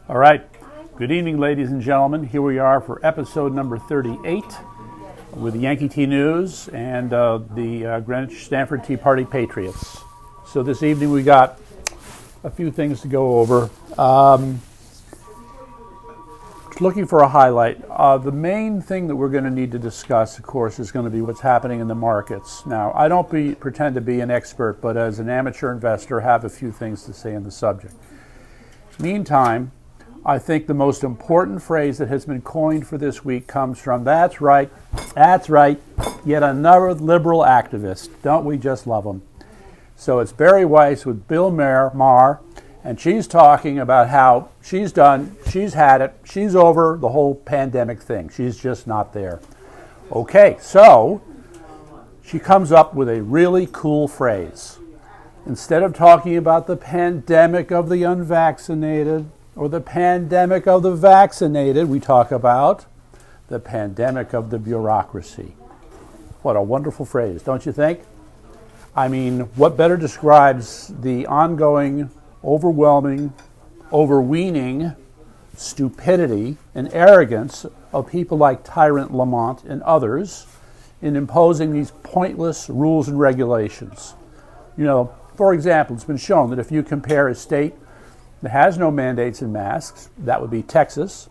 All right. Good evening, ladies and gentlemen. Here we are for episode number 38 with the Yankee Tea News and the Greenwich Stanford Tea Party Patriots. So this evening we got a few things to go over. Looking for a highlight. The main thing that we're going to need to discuss, of course, is going to be what's happening in the markets. Now, I don't pretend to be an expert, but as an amateur investor, have a few things to say on the subject. Meantime, I think the most important phrase that has been coined for this week comes from, that's right, yet another liberal activist. Don't we just love them? So it's Barry Weiss with Bill Maher, and she's talking about how she's done, she's had it, she's over the whole pandemic thing. She's just not there. Okay, so she comes up with a really cool phrase. Instead of talking about the pandemic of the unvaccinated or the pandemic of the vaccinated, we talk about the pandemic of the bureaucracy. What a wonderful phrase, don't you think? I mean, what better describes the ongoing, overwhelming, overweening stupidity and arrogance of people like Tyrant Lamont and others in imposing these pointless rules and regulations. You know, for example, it's been shown that if you compare a state that has no mandates in masks, that would be Texas,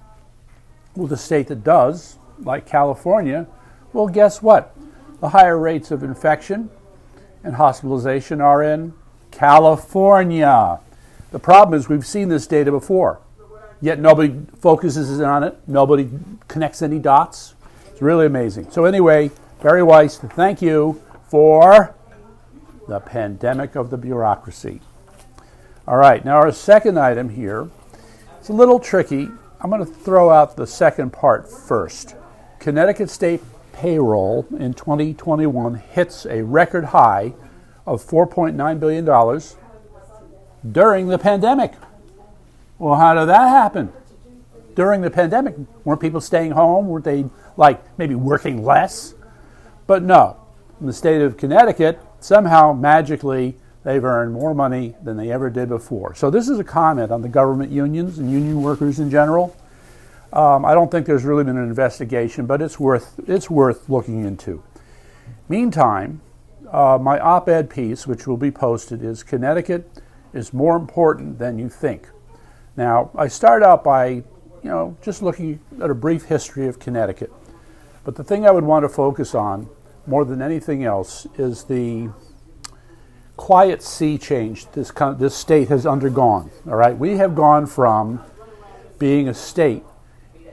with a state that does, like California, well, guess what? The higher rates of infection and hospitalization are in California. The problem is we've seen this data before, yet nobody focuses on it, nobody connects any dots. It's really amazing. So anyway, Barry Weiss, thank you for the pandemic of the bureaucracy. All right, now our second item here, it's a little tricky. I'm going to throw out the second part first. Connecticut state payroll in 2021 hits a record high of $4.9 billion during the pandemic. Well, how did that happen? During the pandemic, weren't people staying home? Weren't they, maybe working less? But no, in the state of Connecticut, somehow, magically, they've earned more money than they ever did before. So this is a comment on the government unions and union workers in general. I don't think there's really been an investigation, but it's worth looking into. Meantime, my op-ed piece, which will be posted, is Connecticut is more important than you think. Now, I start out by, just looking at a brief history of Connecticut. But the thing I would want to focus on more than anything else is the quiet sea change this state has undergone. All right, we have gone from being a state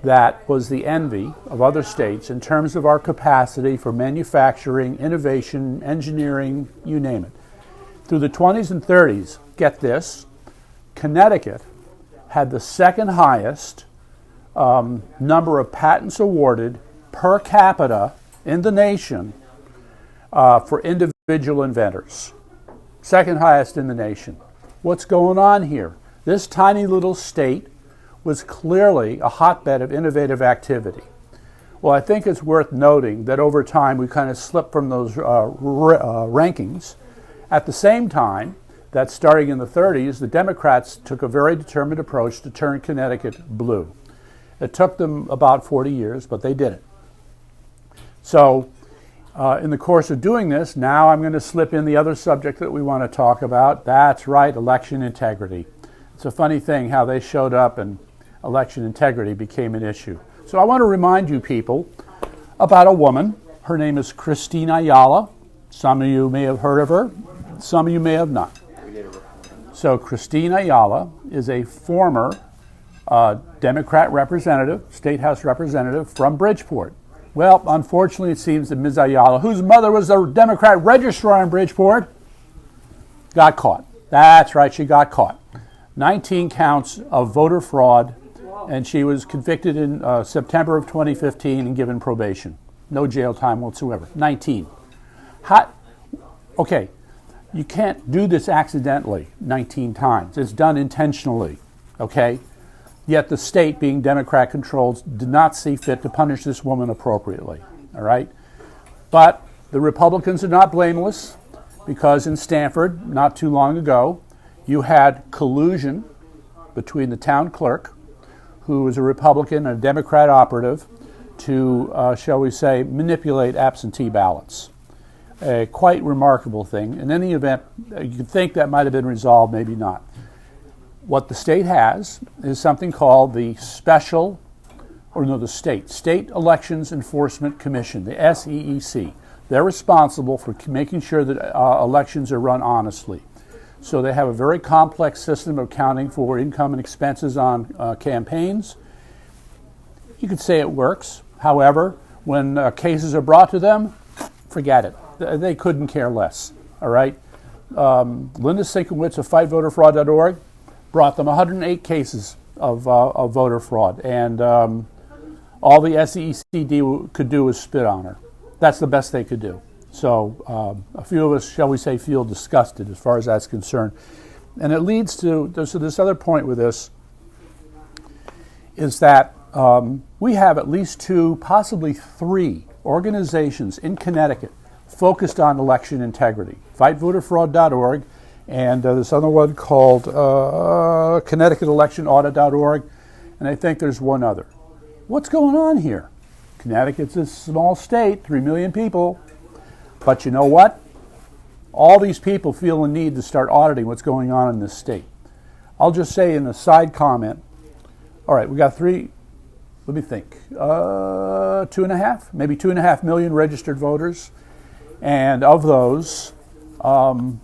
that was the envy of other states in terms of our capacity for manufacturing, innovation, engineering, you name it. Through the 20s and 30s, get this, Connecticut had the second highest number of patents awarded per capita in the nation for individual inventors. Second highest in the nation. What's going on here? This tiny little state was clearly a hotbed of innovative activity. Well, I think it's worth noting that over time we kind of slipped from those rankings. At the same time, that starting in the 30s, the Democrats took a very determined approach to turn Connecticut blue. It took them about 40 years, but they did it. So, in the course of doing this, now I'm going to slip in the other subject that we want to talk about. That's right, election integrity. It's a funny thing how they showed up and election integrity became an issue. So I want to remind you people about a woman. Her name is Christina Ayala. Some of you may have heard of her. Some of you may have not. So Christina Ayala is a former Democrat representative, State House representative from Bridgeport. Well, unfortunately, it seems that Ms. Ayala, whose mother was a Democrat registrar in Bridgeport, got caught. That's right, she got caught. 19 counts of voter fraud, and she was convicted in September of 2015 and given probation. No jail time whatsoever. 19. Okay, you can't do this accidentally 19 times. It's done intentionally, okay? Yet the state, being Democrat-controlled, did not see fit to punish this woman appropriately, all right? But the Republicans are not blameless because in Stanford, not too long ago, you had collusion between the town clerk who is a Republican and a Democrat operative, to, shall we say, manipulate absentee ballots. A quite remarkable thing. In any event, you could think that might have been resolved, maybe not. What the state has is something called the State Elections Enforcement Commission, the SEEC. They're responsible for making sure that elections are run honestly. So they have a very complex system of accounting for income and expenses on campaigns. You could say it works. However, when cases are brought to them, forget it. They couldn't care less. All right. Linda Sinkowitz of FightVoterFraud.org brought them 108 cases of voter fraud, and all the SEC could do was spit on her. That's the best they could do. So a few of us, shall we say, feel disgusted as far as that's concerned. And it leads to this other point with this is that we have at least 2, possibly 3 organizations in Connecticut focused on election integrity. FightVoterFraud.org and this other one called ConnecticutElectionAudit.org, and I think there's one other. What's going on here? Connecticut's a small state, 3 million people. But you know what? All these people feel the need to start auditing what's going on in this state. I'll just say in a side comment, all right, we got 3, let me think, 2.5, maybe 2.5 million registered voters. And of those, or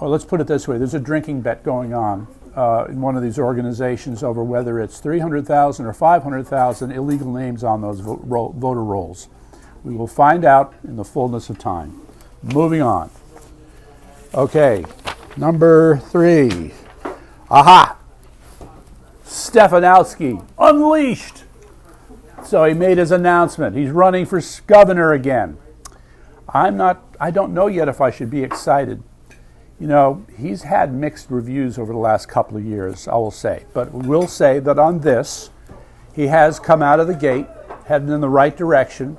let's put it this way, there's a drinking bet going on in one of these organizations over whether it's 300,000 or 500,000 illegal names on those voter rolls. We will find out in the fullness of time. Moving on. Okay, number 3. Aha! Stefanowski, unleashed! So he made his announcement. He's running for governor again. I don't know yet if I should be excited. You know, he's had mixed reviews over the last couple of years, I will say. But we'll say that on this, he has come out of the gate, heading in the right direction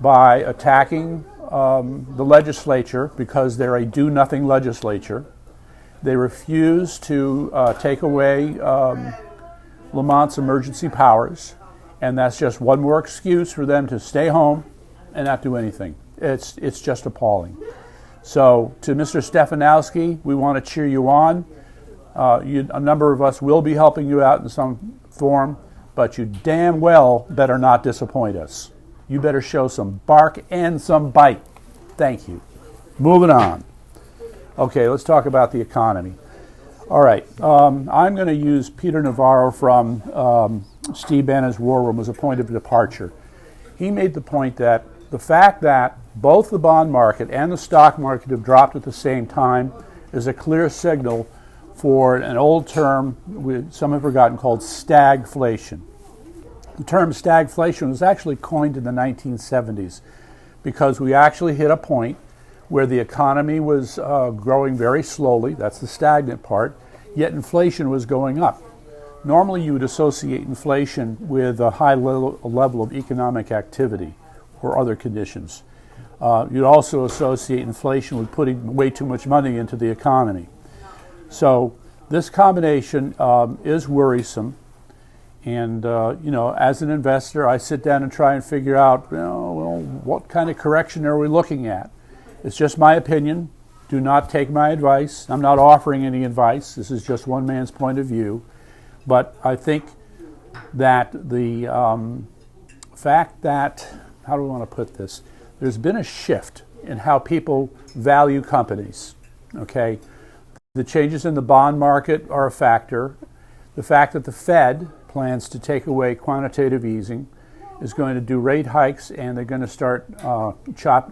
by attacking the legislature because they're a do-nothing legislature. They refuse to take away Lamont's emergency powers, and that's just one more excuse for them to stay home and not do anything. It's just appalling. So to Mr. Stefanowski, we want to cheer you on. A number of us will be helping you out in some form, but you damn well better not disappoint us. You better show some bark and some bite. Thank you. Moving on. Okay, let's talk about the economy. All right, I'm going to use Peter Navarro from Steve Bannon's War Room as a point of departure. He made the point that the fact that both the bond market and the stock market have dropped at the same time is a clear signal for an old term some have forgotten called stagflation. The term stagflation was actually coined in the 1970s because we actually hit a point where the economy was growing very slowly, that's the stagnant part, yet inflation was going up. Normally you would associate inflation with a high level of economic activity or other conditions. You'd also associate inflation with putting way too much money into the economy. So this combination is worrisome. And, as an investor, I sit down and try and figure out, what kind of correction are we looking at? It's just my opinion. Do not take my advice. I'm not offering any advice. This is just one man's point of view. But I think that the fact that, how do we want to put this? There's been a shift in how people value companies, okay? The changes in the bond market are a factor. The fact that the Fed plans to take away quantitative easing is going to do rate hikes, and they're going to start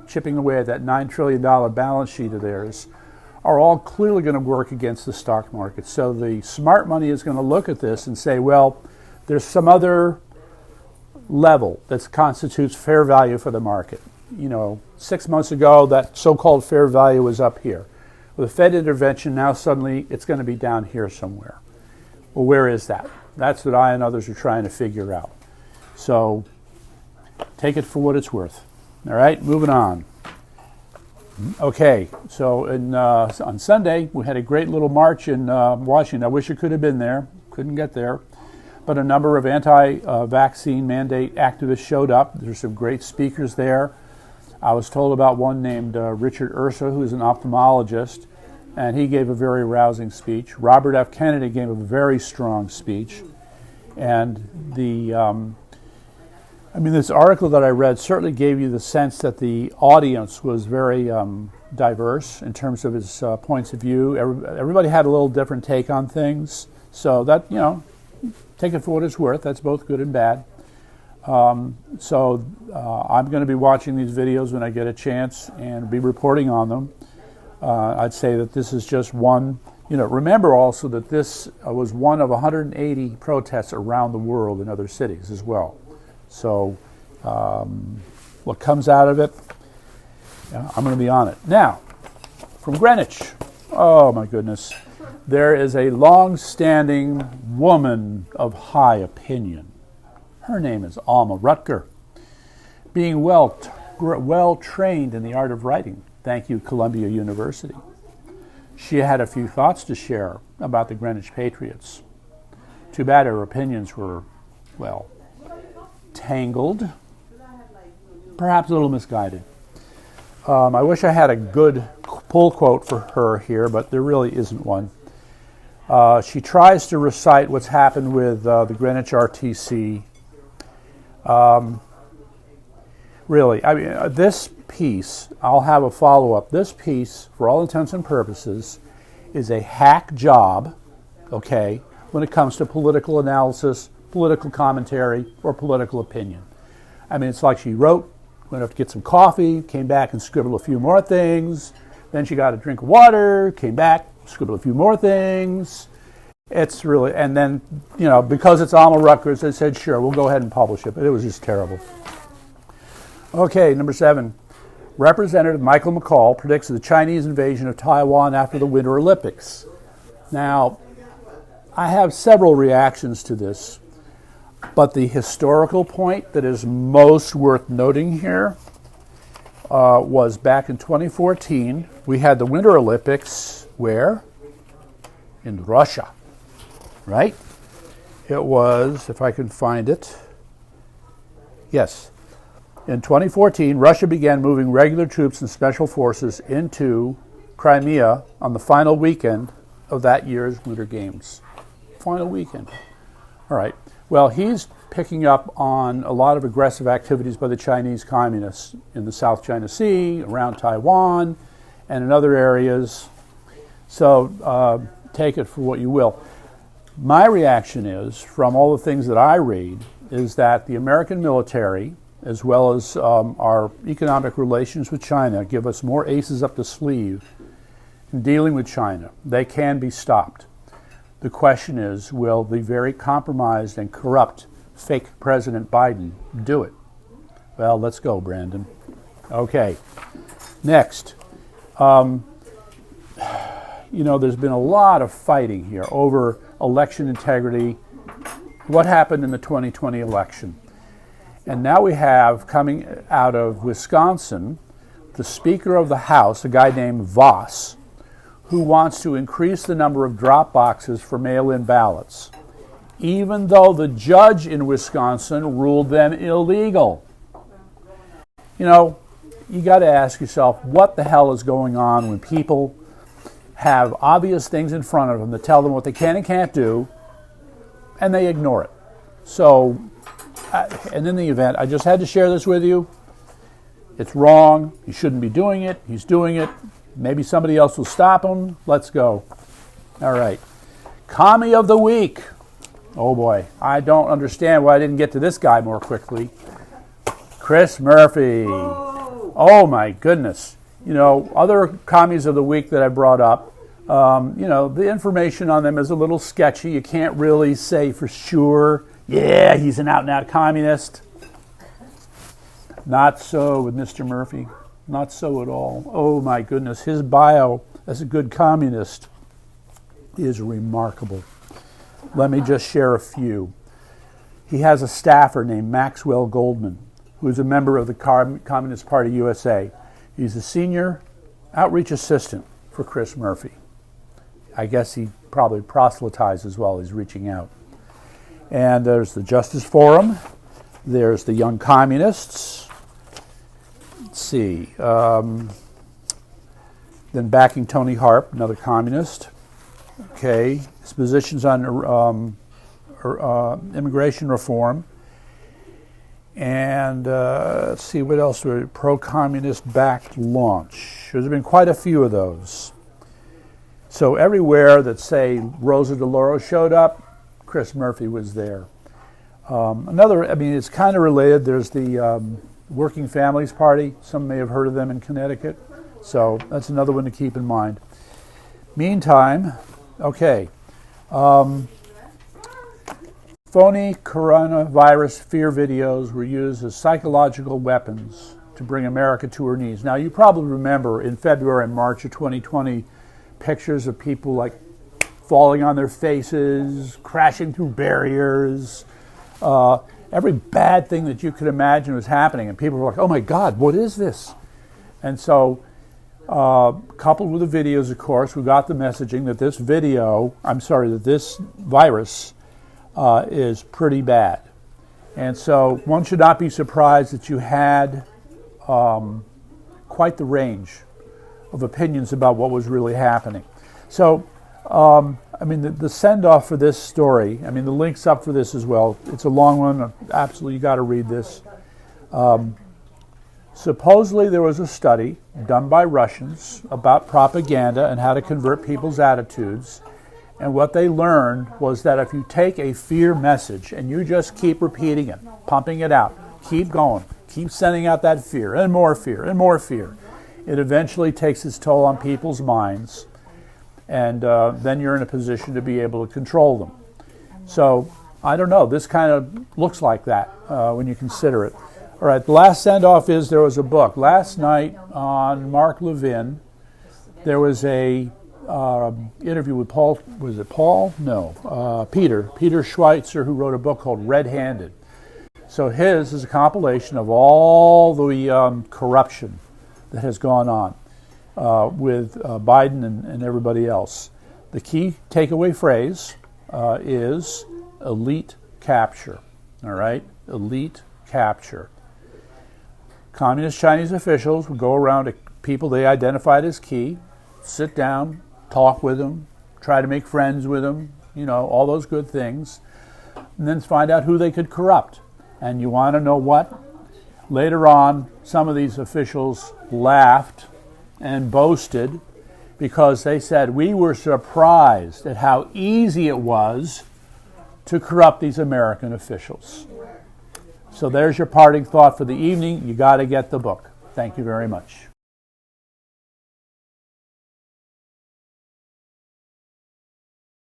chipping away at that $9 trillion balance sheet of theirs, are all clearly going to work against the stock market. So the smart money is going to look at this and say, well, there's some other level that constitutes fair value for the market. 6 months ago, that so-called fair value was up here. With the Fed intervention, now suddenly it's going to be down here somewhere. Well, where is that? That's what I and others are trying to figure out. So take it for what it's worth. All right, moving on. Okay, so on Sunday, we had a great little march in Washington. I wish I could have been there. Couldn't get there. but a number of anti-vaccine mandate activists showed up. There's some great speakers there. I was told about one named Richard Ursa, who's an ophthalmologist, and he gave a very rousing speech. Robert F. Kennedy gave a very strong speech. And this article that I read certainly gave you the sense that the audience was very diverse in terms of his points of view. Everybody had a little different take on things. So that, take it for what it's worth. That's both good and bad. I'm going to be watching these videos when I get a chance and be reporting on them. I'd say that this is just one. Remember also that this was one of 180 protests around the world in other cities as well. So what comes out of it, I'm going to be on it. Now, from Greenwich, oh my goodness, there is a long-standing woman of high opinion. Her name is ALMA RUTGERS, being well trained in the art of writing. Thank you, Columbia University. She had a few thoughts to share about the Greenwich Patriots. Too bad her opinions were, tangled, perhaps a little misguided. I wish I had a good pull quote for her here, but there really isn't one. She tries to recite what's happened with the Greenwich RTC. This piece, I'll have a follow-up. This piece, for all intents and purposes, is a hack job, when it comes to political analysis, political commentary, or political opinion. It's like she wrote, went up to get some coffee, came back and scribbled a few more things, then she got a drink of water, came back, scribbled a few more things. It's really, and then, because it's ALMA RUTGERS, they said, sure, we'll go ahead and publish it, but it was just terrible. Okay, number 7. Representative Michael McCall predicts the Chinese invasion of Taiwan after the Winter Olympics. Now, I have several reactions to this, but the historical point that is most worth noting here was back in 2014. We had the Winter Olympics where? In Russia, right? It was, if I can find it, yes. In 2014, Russia began moving regular troops and special forces into Crimea on the final weekend of that year's Winter Games. Final weekend. All right. Well, he's picking up on a lot of aggressive activities by the Chinese communists in the South China Sea, around Taiwan, and in other areas. So take it for what you will. My reaction is, from all the things that I read, is that the American military, as well as our economic relations with China, give us more aces up the sleeve in dealing with China. They can be stopped. The question is, will the very compromised and corrupt fake President Biden do it? Well, let's go, Brandon. Okay. Next. There's been a lot of fighting here over election integrity. What happened in the 2020 election? And now we have, coming out of Wisconsin, the Speaker of the House, a guy named Voss, who wants to increase the number of drop boxes for mail-in ballots, even though the judge in Wisconsin ruled them illegal. You got to ask yourself, what the hell is going on when people have obvious things in front of them that tell them what they can and can't do, and they ignore it? So, and in the event, I just had to share this with you. It's wrong. He shouldn't be doing it. He's doing it. Maybe somebody else will stop him. Let's go. All right. Commie of the Week. Oh, boy. I don't understand why I didn't get to this guy more quickly. Chris Murphy. Oh, my goodness. Other commies of the week that I brought up, the information on them is a little sketchy. You can't really say for sure, yeah, he's an out-and-out communist. Not so with Mr. Murphy. Not so at all. Oh, my goodness. His bio as a good communist is remarkable. Let me just share a few. He has a staffer named Maxwell Goldman, who is a member of the Communist Party USA. He's a senior outreach assistant for Chris Murphy. I guess he probably proselytizes while he's reaching out. And there's the Justice Forum. There's the Young Communists. Let's see. Then backing Tony Harp, another communist. Okay. His positions on immigration reform. And let's see, what else? Pro-communist backed launch. There's been quite a few of those. So everywhere that, say, Rosa DeLauro showed up, Chris Murphy was there. It's kind of related. There's the Working Families Party. Some may have heard of them in Connecticut. So that's another one to keep in mind. Meantime, okay. Phony coronavirus fear videos were used as psychological weapons to bring America to her knees. Now, you probably remember in February and March of 2020, pictures of people like falling on their faces, crashing through barriers. Every bad thing that you could imagine was happening, and people were like, oh my God, what is this? And so, coupled with the videos, of course, we got the messaging that this this virus is pretty bad. And so one should not be surprised that you had quite the range of opinions about what was really happening. So, the send-off for this story, the link's up for this as well. It's a long one. Absolutely, you got to read this. Supposedly there was a study done by Russians about propaganda and how to convert people's attitudes. And what they learned was that if you take a fear message and you just keep repeating it, pumping it out, keep going, keep sending out that fear, and more fear, and more fear, it eventually takes its toll on people's minds. And then you're in a position to be able to control them. So, I don't know, this kind of looks like that when you consider it. All right, the last send-off is there was a book. Last night on Mark Levin, there was a interview with Peter Schweitzer, who wrote a book called Red-Handed. So his is a compilation of all the corruption that has gone on with Biden and everybody else. The key takeaway phrase is elite capture. All right, elite capture. Communist Chinese officials would go around to people they identified as key, sit down, talk with them, try to make friends with them, all those good things, and then find out who they could corrupt. And you want to know what? Later on, some of these officials laughed and boasted because they said, we were surprised at how easy it was to corrupt these American officials. So there's your parting thought for the evening. You got to get the book. Thank you very much.